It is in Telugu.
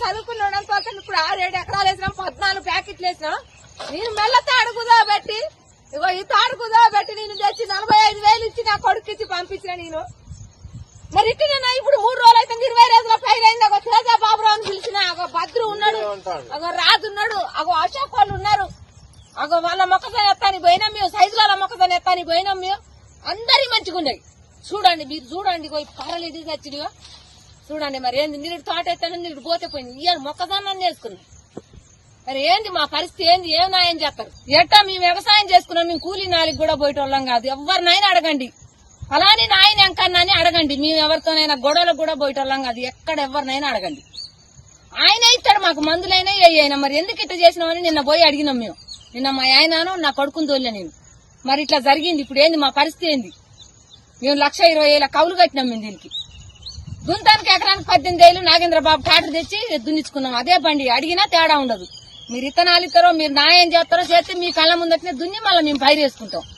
చదువుకున్నాం పక్కన ఇప్పుడు 6-7 ఎకరాలు వేసినాం 14 ప్యాకెట్లు వేసినాం. నేను మెల్ల తాడుకుదా పెట్టి ఇగో ఈ తాడుకుదా పెట్టి నేను తెచ్చి 45,000 ఇచ్చి నా కొడుకు ఇచ్చి పంపించిన నేను. మరి ఇట్లా ఇప్పుడు 3 రోజులు అయితే 20 రోజుల పైన అయింది. అగో తేజ బాబురావుని పిలిచిన, అగో భద్రు ఉన్నాడు, అగో రాజు ఉన్నాడు, అగో అశోక్ వాళ్ళు ఉన్నారు. అగో వాళ్ళ మొక్కజొన్న ఎత్తాని పోయినాం మేము, సైజుల మొక్కజొన్న ఎత్తాని పోయినాం మేము. అందరి మంచిగా ఉన్నాయి. చూడండి మీరు చూడండి, పారలు ఇది తెచ్చిడిగా చూడండి. మరి ఏంది నీరు తోట ఎత్తాను, నీరు పోతే పోయింది. ఇయ్యాలి మొక్కజొన్న వేసుకున్నాం. మరి ఏంది మా పరిస్థితి ఏంది? ఏం న్యాయం చేస్తారు? ఎట్టా మేము వ్యవసాయం చేసుకున్నాం, మేము కూలీ నాలికి కూడా పోయేటోళ్ళం కాదు. ఎవరినైనా అడగండి, అలానే నాయన ఎంకన్నా అని అడగండి. మేము ఎవరితోనైనా గొడవలకు కూడా పోయేటోళ్ళం కాదు. ఎక్కడ ఎవరినైనా అడగండి, ఆయనే ఇస్తాడు మాకు మందులైనా అయినా. మరి ఎందుకు ఇట్లా చేసినామని నిన్న పోయి అడిగినాం మేము. నిన్న మా ఆయనను నా కొడుకుని తోలే నేను. మరి ఇట్లా జరిగింది. ఇప్పుడు ఏంది మా పరిస్థితి ఏంది? మేము 1,20,000 కౌలు కట్టినాం మేము దీనికి. దుంతానికి ఎకరానికి 18,000 నాగేంద్రబాబు ట్రాక్టర్ తెచ్చి దున్నించుకున్నాం. అదే బండి అడిగినా తేడా ఉండదు. మీరు ఇత్తనాలు ఇస్తారో మీరు న్యాయం చేస్తారో చేస్తే మీ కళ్ళ ముందటనే దున్ని మళ్ళీ మేము పైరు వేసుకుంటాం.